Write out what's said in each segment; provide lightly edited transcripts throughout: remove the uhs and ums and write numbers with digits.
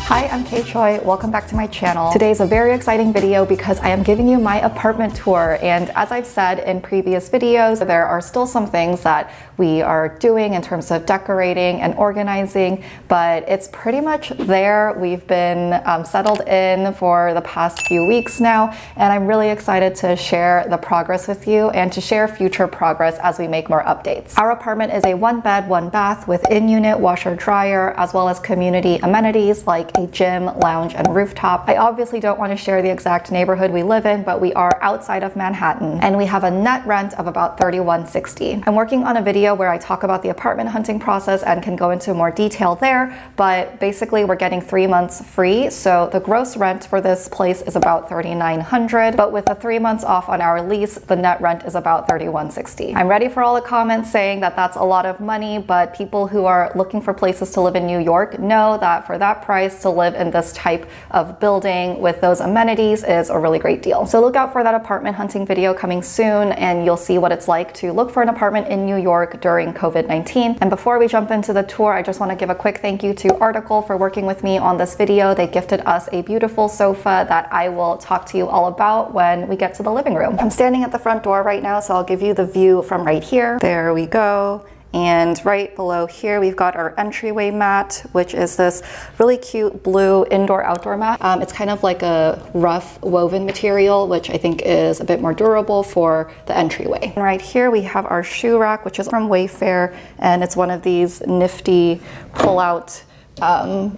Hi, I'm kchoi. Welcome back to my channel. Today is a very exciting video because I am giving you my apartment tour, and as I've said in previous videos, there are still some things that we are doing in terms of decorating and organizing, but it's pretty much there. We've been settled in for the past few weeks now, and I'm really excited to share the progress with you and to share future progress as we make more updates. Our apartment is a 1-bed, 1-bath with in-unit washer dryer, as well as community amenities like a gym, lounge, and rooftop. I obviously don't want to share the exact neighborhood we live in, but we are outside of Manhattan, and we have a net rent of about $31.60. I'm working on a video where I talk about the apartment hunting process and can go into more detail there, but basically we're getting 3 months free, so the gross rent for this place is about $3,900, but with the 3 months off on our lease, the net rent is about $31.60. I'm ready for all the comments saying that that's a lot of money, but people who are looking for places to live in New York know that for that price, to live in this type of building with those amenities is a really great deal. So look out for that apartment hunting video coming soon, and you'll see what it's like to look for an apartment in New York during COVID-19. And before we jump into the tour, I just want to give a quick thank you to Article for working with me on this video. They gifted us a beautiful sofa that I will talk to you all about when we get to the living room. I'm standing at the front door right now, so I'll give you the view from right here. There we go. And right below here, we've got our entryway mat, which is this really cute blue indoor-outdoor mat. It's kind of like a rough woven material, which I think is a bit more durable for the entryway. And right here, we have our shoe rack, which is from Wayfair, and it's one of these nifty pull-out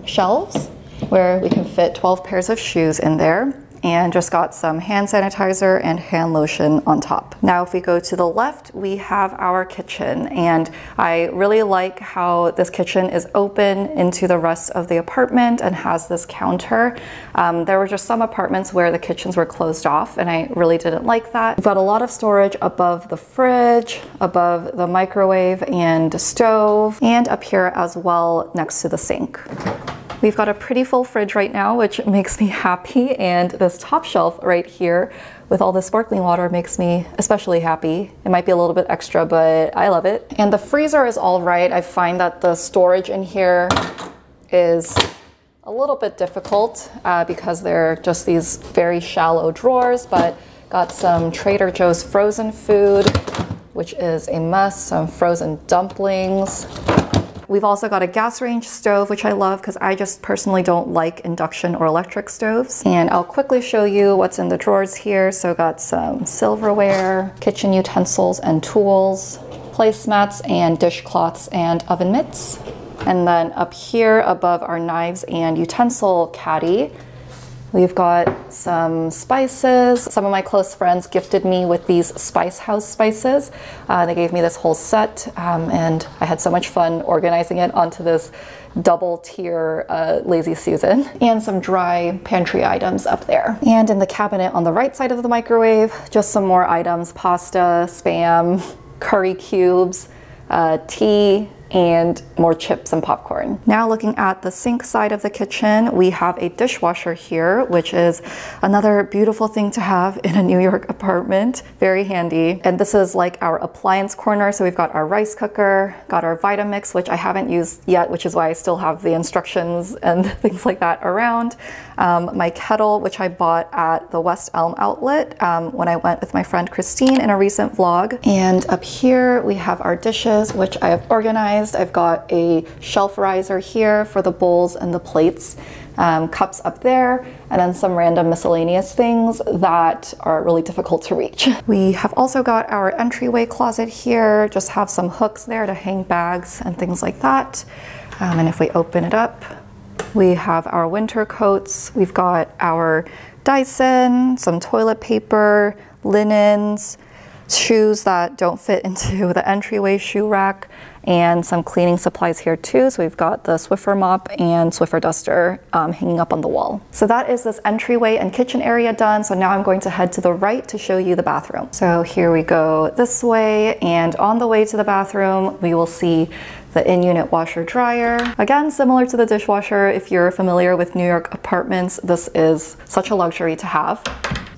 shelves where we can fit 12 pairs of shoes in there. And just got some hand sanitizer and hand lotion on top. Now if we go to the left, we have our kitchen, and I really like how this kitchen is open into the rest of the apartment and has this counter. There were just some apartments where the kitchens were closed off, and I really didn't like that. We've got a lot of storage above the fridge, above the microwave and stove, and up here as well next to the sink. We've got a pretty full fridge right now, which makes me happy, and this top shelf right here with all the sparkling water makes me especially happy. It might be a little bit extra, but I love it. And the freezer is all right. I find that the storage in here is a little bit difficult because they're just these very shallow drawers, but got some Trader Joe's frozen food, which is a must, some frozen dumplings. We've also got a gas range stove, which I love because I just personally don't like induction or electric stoves. And I'll quickly show you what's in the drawers here. So got some silverware, kitchen utensils and tools, placemats and dishcloths and oven mitts. And then up here above our knives and utensil caddy, we've got some spices. Some of my close friends gifted me with these Spice House spices. They gave me this whole set, and I had so much fun organizing it onto this double tier Lazy Susan. And some dry pantry items up there. And in the cabinet on the right side of the microwave, just some more items: pasta, Spam, curry cubes, tea, and more chips and popcorn. Now looking at the sink side of the kitchen, we have a dishwasher here, which is another beautiful thing to have in a New York apartment. Very handy. And this is like our appliance corner. So we've got our rice cooker, got our Vitamix, which I haven't used yet, which is why I still have the instructions and things like that around. My kettle, which I bought at the West Elm outlet when I went with my friend Christine in a recent vlog. And up here we have our dishes, which I have organized. I've got a shelf riser here for the bowls and the plates, cups up there, and then some random miscellaneous things that are really difficult to reach. We have also got our entryway closet here, just have some hooks there to hang bags and things like that. And if we open it up, we have our winter coats, we've got our Dyson, some toilet paper, linens, shoes that don't fit into the entryway shoe rack, and some cleaning supplies here too. So we've got the Swiffer mop and Swiffer duster hanging up on the wall. So that is this entryway and kitchen area done. So now I'm going to head to the right to show you the bathroom. So here we go this way, and on the way to the bathroom, we will see the in-unit washer dryer. Again, similar to the dishwasher, if you're familiar with New York apartments, this is such a luxury to have.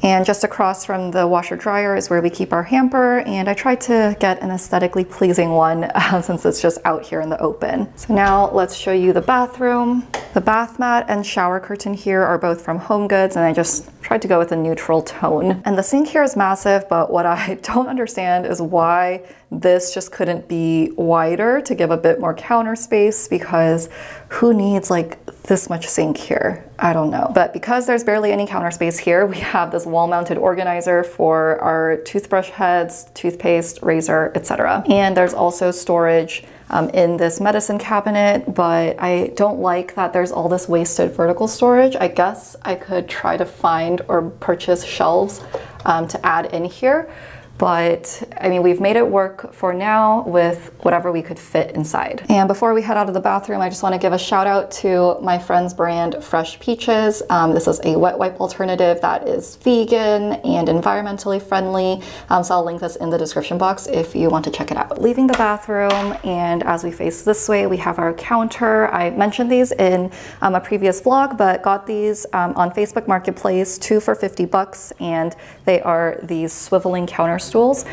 And just across from the washer dryer is where we keep our hamper, and I tried to get an aesthetically pleasing one since it's just out here in the open. So now let's show you the bathroom. The bath mat and shower curtain here are both from HomeGoods, and I just tried to go with a neutral tone. And the sink here is massive, but what I don't understand is why this just couldn't be wider to give a bit more counter space, because who needs like this much sink here? I don't know. But because there's barely any counter space here, we have this wall-mounted organizer for our toothbrush heads, toothpaste, razor, etc. And there's also storage in this medicine cabinet, but I don't like that there's all this wasted vertical storage. I guess I could try to find or purchase shelves to add in here. But I mean, we've made it work for now with whatever we could fit inside. And before we head out of the bathroom, I just want to give a shout out to my friend's brand Fresh Peaches. This is a wet wipe alternative that is vegan and environmentally friendly. So I'll link this in the description box if you want to check it out. Leaving the bathroom, and as we face this way, we have our counter. I mentioned these in a previous vlog, but got these on Facebook Marketplace, 2 for 50 bucks, and they are these swiveling counter stools.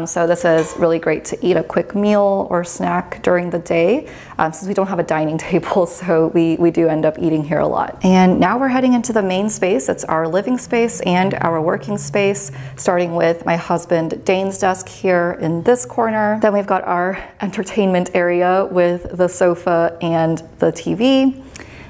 So this is really great to eat a quick meal or snack during the day, since we don't have a dining table, so we do end up eating here a lot. And now we're heading into the main space. It's our living space and our working space, starting with my husband Dane's desk here in this corner. Then we've got our entertainment area with the sofa and the TV.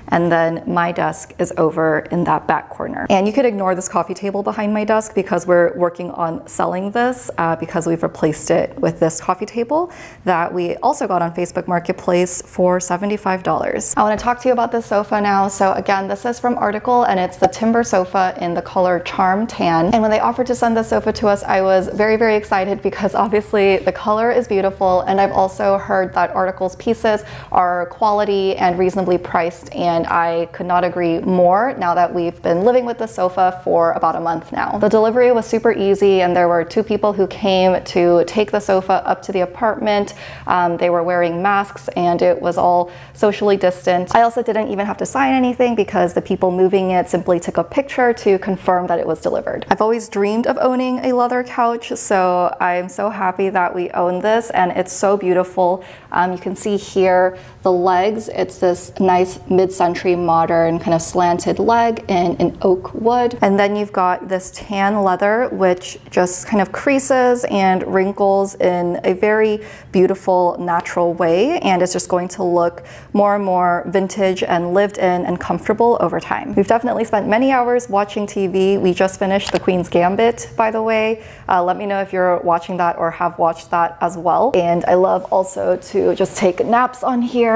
And then my desk is over in that back corner. And you could ignore this coffee table behind my desk because we're working on selling this because we've replaced it with this coffee table that we also got on Facebook Marketplace for $75. I want to talk to you about this sofa now. So again, this is from Article, and it's the timber sofa in the color Charm Tan. And when they offered to send the sofa to us, I was very, very excited because obviously the color is beautiful. And I've also heard that Article's pieces are quality and reasonably priced, and I could not agree more now that we've been living with the sofa for about a month now. The delivery was super easy, and there were 2 people who came to take the sofa up to the apartment. They were wearing masks, and it was all socially distant. I also didn't even have to sign anything because the people moving it simply took a picture to confirm that it was delivered. I've always dreamed of owning a leather couch, so I'm so happy that we own this, and it's so beautiful. You can see here the legs. It's this nice mid-century modern kind of slanted leg in an oak wood. And then you've got this tan leather, which just kind of creases and wrinkles in a very beautiful, natural way. And it's just going to look more and more vintage and lived in and comfortable over time. We've definitely spent many hours watching TV. We just finished The Queen's Gambit, by the way. Let me know if you're watching that or have watched that as well. And I love also to just take naps on here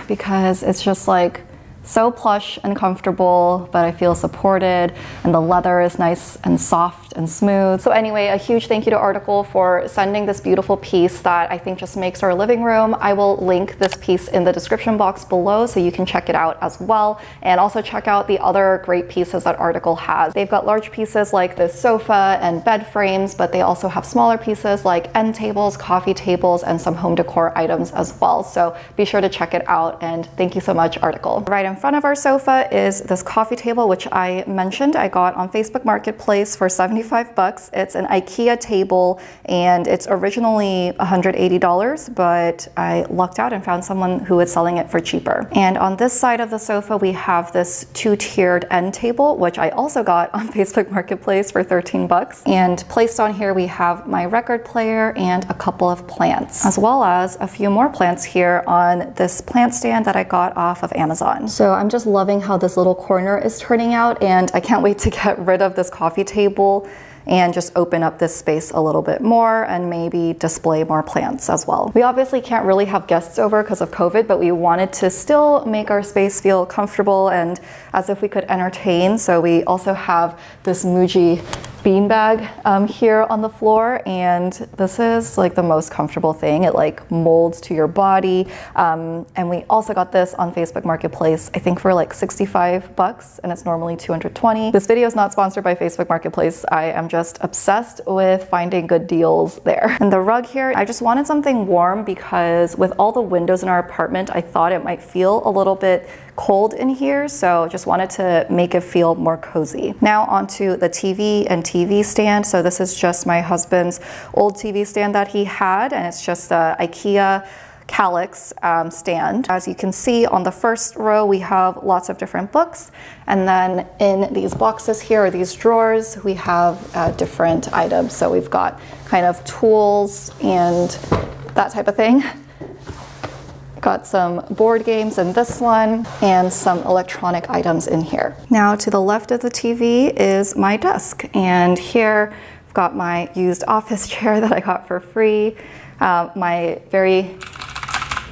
because it's just like so plush and comfortable, but I feel supported, and the leather is nice and soft and smooth. So anyway, a huge thank you to Article for sending this beautiful piece that I think just makes our living room. I will link this piece in the description box below so you can check it out as well, and also check out the other great pieces that Article has. They've got large pieces like this sofa and bed frames, but they also have smaller pieces like end tables, coffee tables, and some home decor items as well. So be sure to check it out, and thank you so much, Article. Right in front of our sofa is this coffee table, which I mentioned I got on Facebook Marketplace for 75 bucks. It's an IKEA table, and it's originally $180, but I lucked out and found someone who was selling it for cheaper. And on this side of the sofa, we have this 2-tiered end table, which I also got on Facebook Marketplace for 13 bucks. And placed on here, we have my record player and a couple of plants, as well as a few more plants here on this plant stand that I got off of Amazon. So I'm just loving how this little corner is turning out, and I can't wait to get rid of this coffee table and just open up this space a little bit more and maybe display more plants as well. We obviously can't really have guests over because of COVID, but we wanted to still make our space feel comfortable and as if we could entertain. So we also have this Muji beanbag here on the floor, and this is like the most comfortable thing. It like molds to your body. And we also got this on Facebook Marketplace, I think for like 65 bucks, and it's normally 220. This video is not sponsored by Facebook Marketplace. I am just obsessed with finding good deals there. And the rug here, I just wanted something warm because with all the windows in our apartment, I thought it might feel a little bit cold in here, so just wanted to make it feel more cozy. Now onto the TV and TV stand. So this is just my husband's old TV stand that he had, and it's just a IKEA Calyx stand. As you can see on the first row, we have lots of different books, and then in these boxes here, or these drawers, we have different items. So we've got kind of tools and that type of thing. Got some board games in this one and some electronic items in here. Now to the left of the TV is my desk, and here I've got my used office chair that I got for free, my very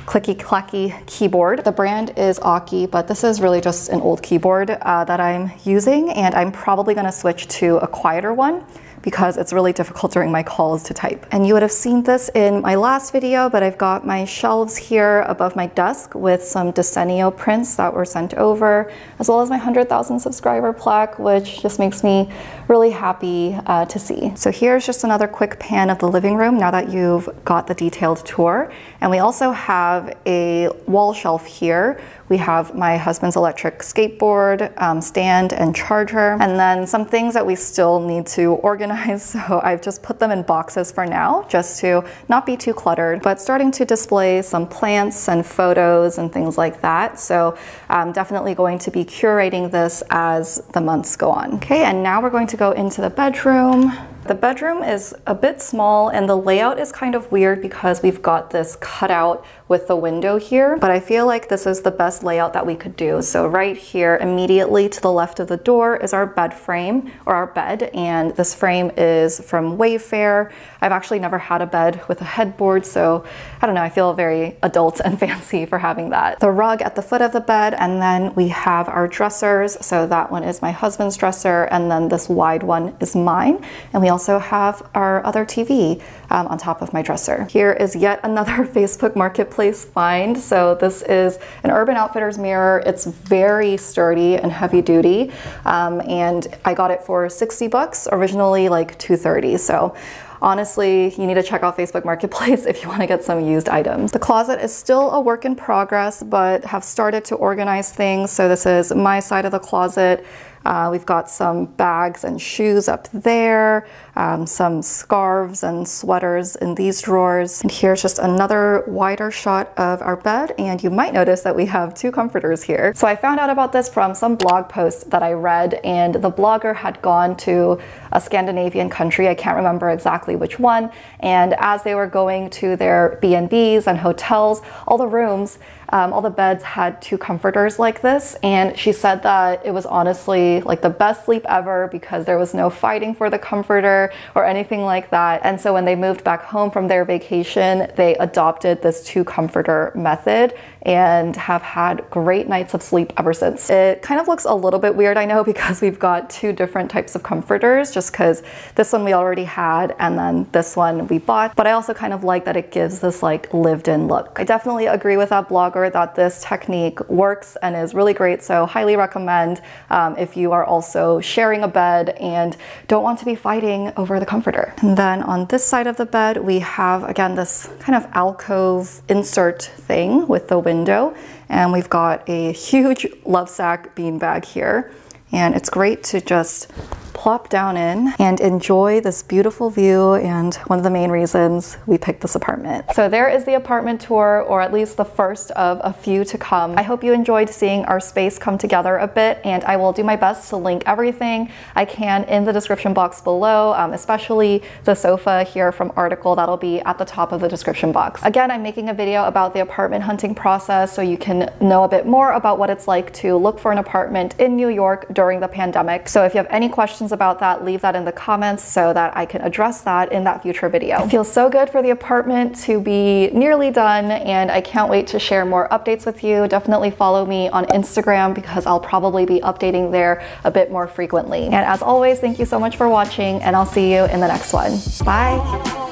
clicky-clacky keyboard. The brand is Aki, but this is really just an old keyboard that I'm using, and I'm probably gonna switch to a quieter one because it's really difficult during my calls to type. And you would have seen this in my last video, but I've got my shelves here above my desk with some Decennial prints that were sent over, as well as my 100,000 subscriber plaque, which just makes me really happy to see. So here's just another quick pan of the living room now that you've got the detailed tour. And we also have a wall shelf here. We have my husband's electric skateboard, stand and charger, and then some things that we still need to organize. So I've just put them in boxes for now, just to not be too cluttered, but starting to display some plants and photos and things like that. So I'm definitely going to be curating this as the months go on. Okay, and now we're going to go into the bedroom. The bedroom is a bit small, and the layout is kind of weird because we've got this cutout with the window here, but I feel like this is the best layout that we could do. So right here, immediately to the left of the door, is our bed frame, or our bed, and this frame is from Wayfair. I've actually never had a bed with a headboard, so I don't know, I feel very adult and fancy for having that. The rug at the foot of the bed, and then we have our dressers. So that one is my husband's dresser, and then this wide one is mine, and we also have our other TV on top of my dresser. Here is yet another Facebook Marketplace find. So this is an Urban Outfitters mirror. It's very sturdy and heavy duty, and I got it for 60 bucks, originally like 230. So honestly, you need to check out Facebook Marketplace if you want to get some used items. The closet is still a work in progress, but have started to organize things. So this is my side of the closet. We've got some bags and shoes up there, some scarves and sweaters in these drawers. And here's just another wider shot of our bed, and you might notice that we have two comforters here. So I found out about this from some blog post that I read, and the blogger had gone to a Scandinavian country, I can't remember exactly which one, and as they were going to their B&Bs and hotels, all the rooms, all the beds had two comforters like this, and she said that it was honestly like the best sleep ever because there was no fighting for the comforter or anything like that. And so when they moved back home from their vacation, they adopted this two comforter method and have had great nights of sleep ever since. It kind of looks a little bit weird, I know, because we've got two different types of comforters, just because this one we already had and then this one we bought, but I also kind of like that it gives this like lived-in look. I definitely agree with that blogger that this technique works and is really great, so highly recommend if you are also sharing a bed and don't want to be fighting over the comforter. And then on this side of the bed, we have, again, this kind of alcove insert thing with the window, and we've got a huge Lovesac beanbag here, and it's great to just plop down in and enjoy this beautiful view, and one of the main reasons we picked this apartment. So there is the apartment tour, or at least the first of a few to come. I hope you enjoyed seeing our space come together a bit, and I will do my best to link everything I can in the description box below, especially the sofa here from Article. That'll be at the top of the description box. Again, I'm making a video about the apartment hunting process so you can know a bit more about what it's like to look for an apartment in New York during the pandemic. So if you have any questions about that, leave that in the comments so that I can address that in that future video. It feels so good for the apartment to be nearly done, and I can't wait to share more updates with you. Definitely follow me on Instagram because I'll probably be updating there a bit more frequently. And as always, thank you so much for watching, and I'll see you in the next one. Bye!